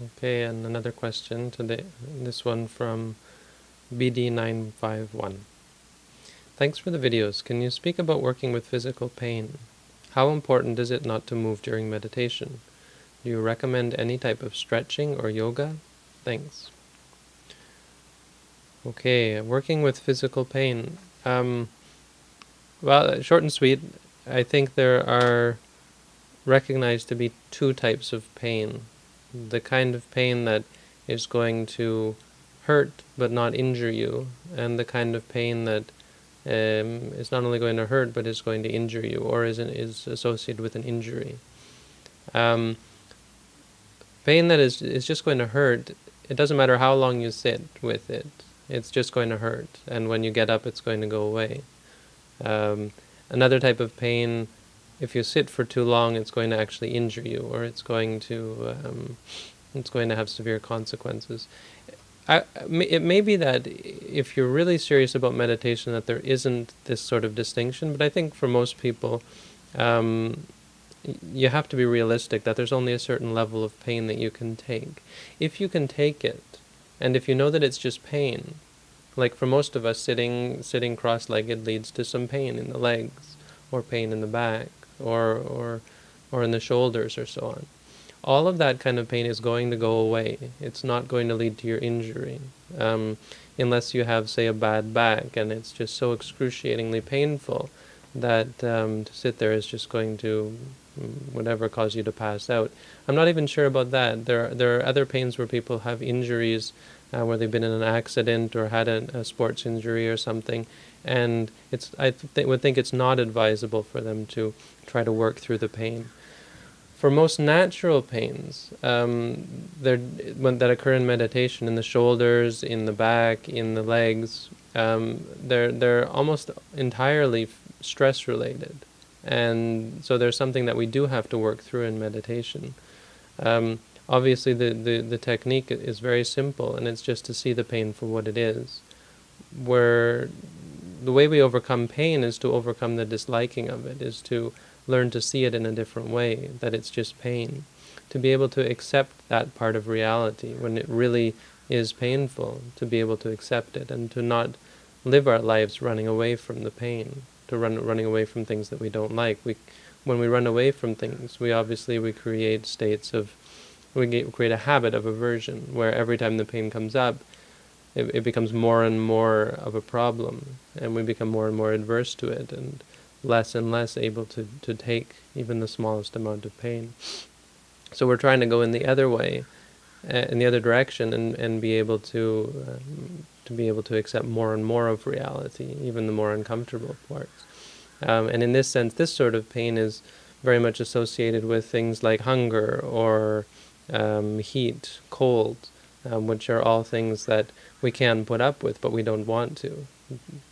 Okay, and another question today. This one from BD951. Thanks for the videos. Can you speak about working with physical pain? How important is it not to move during meditation? Do you recommend any type of stretching or yoga? Thanks. Okay, working with physical pain. Well, short and sweet, I think there are recognized to be two types of pain. The kind of pain that is going to hurt but not injure you, and the kind of pain that is not only going to hurt but is going to injure you, or is associated with an injury. Um, Pain that is just going to hurt, it doesn't matter how long you sit with it, it's just going to hurt, and when you get up it's going to go away. Another type of pain, if you sit for too long, it's going to actually injure you, or it's going to have severe consequences. It may be that if you're really serious about meditation, that there isn't this sort of distinction, but I think for most people, you have to be realistic that there's only a certain level of pain that you can take. If you can take it, and if you know that it's just pain, like for most of us, sitting cross-legged leads to some pain in the legs, or pain in the back, or in the shoulders, or so on. All of that kind of pain is going to go away. It's not going to lead to your injury, unless you have, say, a bad back, and it's just so excruciatingly painful that to sit there is just going to whatever cause you to pass out. I'm not even sure about that. There are other pains where people have injuries, where they've been in an accident or had a sports injury or something, and would think it's not advisable for them to try to work through the pain. For most natural pains that occur in meditation, in the shoulders, in the back, in the legs, they're almost entirely stress related, and so there's something that we do have to work through in meditation. Obviously, the technique is very simple, and it's just to see the pain for what it is. Where the way we overcome pain is to overcome the disliking of it, is to learn to see it in a different way, that it's just pain. To be able to accept that part of reality when it really is painful, to be able to accept it, and to not live our lives running away from the pain, running away from things that we don't like. When we run away from things, we create states of, create a habit of aversion, where every time the pain comes up, it becomes more and more of a problem, and we become more and more adverse to it, and less able to take even the smallest amount of pain. So we're trying to go in the other way, in the other direction, and be able to accept more and more of reality, even the more uncomfortable parts. And in this sense, this sort of pain is very much associated with things like hunger or heat, cold, which are all things that we can put up with, but we don't want to.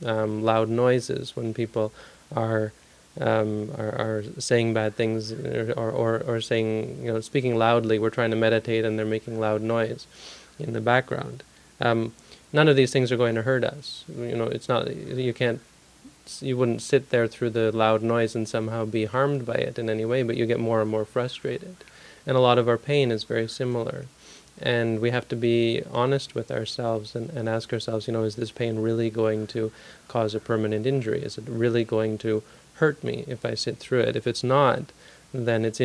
Loud noises, when people are saying bad things, or saying, speaking loudly. We're trying to meditate and they're making loud noise in the background. None of these things are going to hurt us. It's not, you wouldn't sit there through the loud noise and somehow be harmed by it in any way, but you get more and more frustrated. And a lot of our pain is very similar. And we have to be honest with ourselves and ask ourselves, is this pain really going to cause a permanent injury? Is it really going to hurt me if I sit through it? If it's not, then it's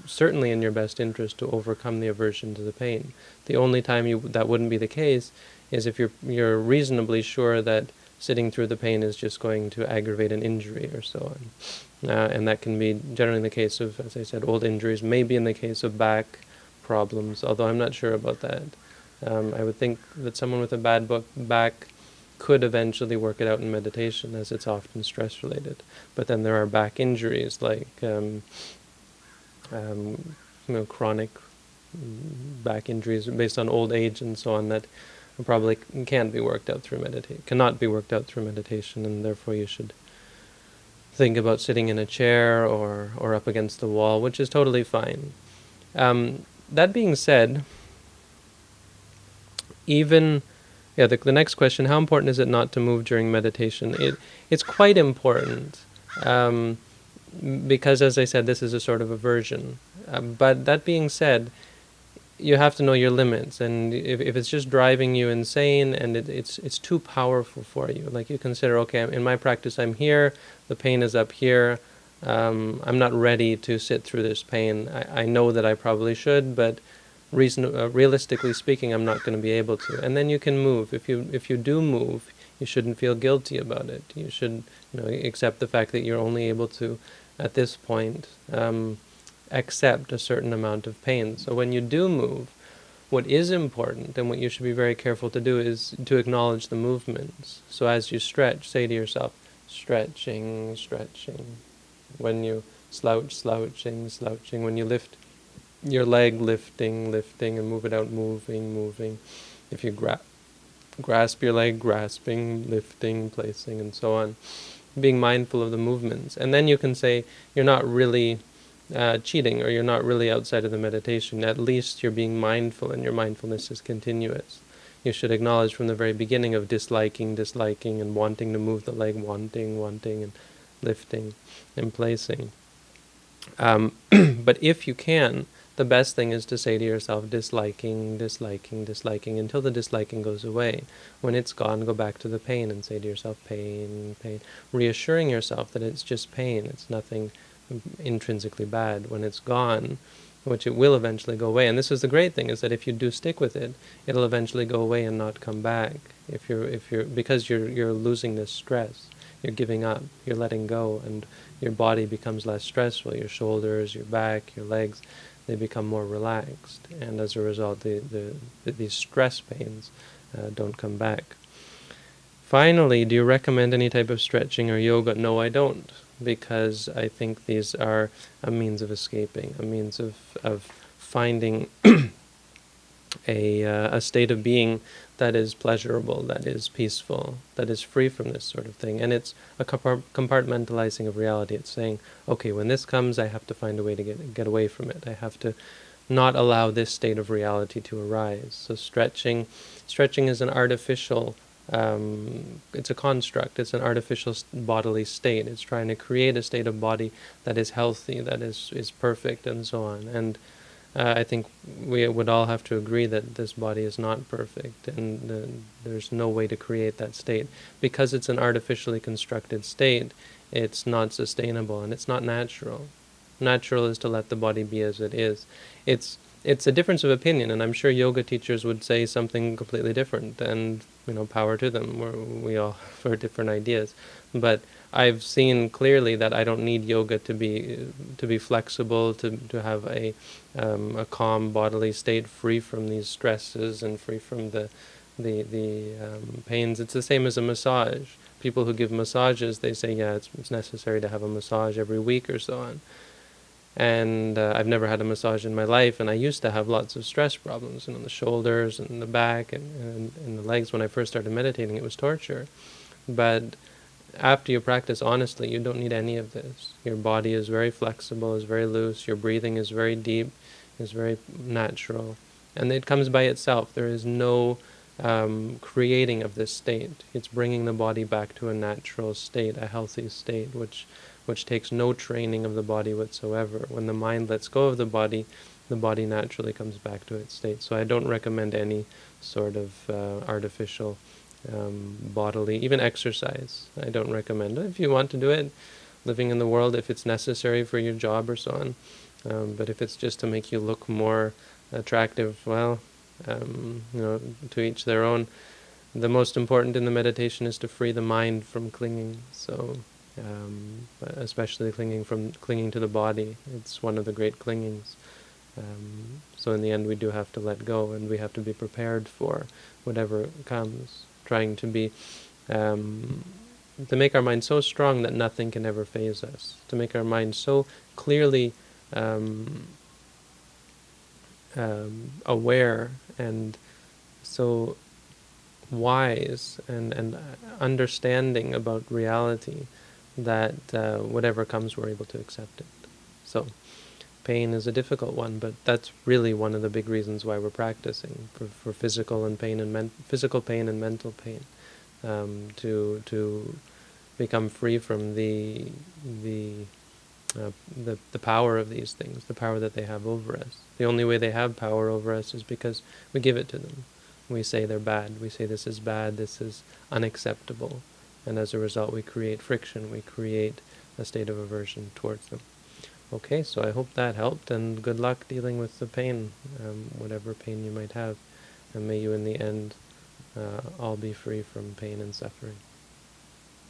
certainly in your best interest to overcome the aversion to the pain. The only time that wouldn't be the case is if you're reasonably sure that sitting through the pain is just going to aggravate an injury or so on. And that can be generally in the case of, as I said, old injuries, maybe in the case of back problems, although I'm not sure about that. I would think that someone with a bad back could eventually work it out in meditation, as it's often stress-related. But then there are back injuries like chronic back injuries based on old age and so on that probably cannot be worked out through meditation, and therefore you should think about sitting in a chair or up against the wall, which is totally fine. That being said, the next question, how important is it not to move during meditation? It's quite important, because, as I said, this is a sort of aversion. But that being said, you have to know your limits, and if it's just driving you insane and it's too powerful for you, like you consider, okay, in my practice I'm here, the pain is up here, I'm not ready to sit through this pain. I know that I probably should, but realistically speaking, I'm not going to be able to. And then you can move. If you do move, you shouldn't feel guilty about it. You should, accept the fact that you're only able to, at this point, accept a certain amount of pain. So when you do move, what is important and what you should be very careful to do is to acknowledge the movements. So as you stretch, say to yourself, stretching, stretching. When you slouch, slouching, slouching. When you lift your leg, lifting, lifting, and move it out, moving, moving. If you grasp your leg, grasping, lifting, placing, and so on. Being mindful of the movements. And then you can say you're not really cheating, or you're not really outside of the meditation. At least you're being mindful, and your mindfulness is continuous. You should acknowledge from the very beginning of disliking, disliking, and wanting to move the leg, wanting, wanting, and lifting and placing. But if you can, the best thing is to say to yourself, disliking, disliking, disliking, until the disliking goes away. When it's gone, go back to the pain and say to yourself, pain, pain, reassuring yourself that it's just pain, it's nothing intrinsically bad. When it's gone, which it will eventually go away, and this is the great thing, is that if you do stick with it, it'll eventually go away and not come back. Because you're losing this stress, you're giving up, you're letting go, and your body becomes less stressful. Your shoulders, your back, your legs, they become more relaxed, and as a result, these stress pains don't come back. Finally, do you recommend any type of stretching or yoga? No, I don't, because I think these are a means of escaping, a means of finding a state of being that is pleasurable, that is peaceful, that is free from this sort of thing. And it's a compartmentalizing of reality. It's saying, okay, when this comes, I have to find a way to get away from it. I have to not allow this state of reality to arise. So stretching is an artificial, it's a construct, it's an artificial bodily state. It's trying to create a state of body that is healthy, that is perfect, and so on. And I think we would all have to agree that this body is not perfect, and there's no way to create that state. Because it's an artificially constructed state, it's not sustainable, and it's not natural. Natural is to let the body be as it is. It's a difference of opinion, and I'm sure yoga teachers would say something completely different, and power to them. We all have different ideas, but I've seen clearly that I don't need yoga to be flexible, to have a calm bodily state, free from these stresses and free from the pains. It's the same as a massage. People who give massages, they say, yeah, it's necessary to have a massage every week or so on. And I've never had a massage in my life, and I used to have lots of stress problems, the shoulders and the back and the legs. When I first started meditating, it was torture. But after you practice honestly, you don't need any of this. Your body is very flexible, is very loose, your breathing is very deep, is very natural, and it comes by itself. There is no creating of this state. It's bringing the body back to a natural state, a healthy state, which takes no training of the body whatsoever. When the mind lets go of the body naturally comes back to its state. So I don't recommend any sort of artificial bodily, even exercise. I don't recommend it. If you want to do it, living in the world, if it's necessary for your job or so on. But if it's just to make you look more attractive, well, to each their own. The most important in the meditation is to free the mind from clinging. So, especially clinging to the body. It's one of the great clingings. So in the end, we do have to let go, and we have to be prepared for whatever comes. Trying to be, to make our mind so strong that nothing can ever faze us. To make our mind so clearly aware and so wise and understanding about reality that whatever comes, we're able to accept it. So pain is a difficult one, but that's really one of the big reasons why we're practicing for physical pain and mental pain, to become free from the the power of these things, the power that they have over us. The only way they have power over us is because we give it to them. We say they're bad. We say this is bad, this is unacceptable. And as a result, we create friction. We create a state of aversion towards them. Okay, so I hope that helped, and good luck dealing with the pain, whatever pain you might have. And may you, in the end, all be free from pain and suffering.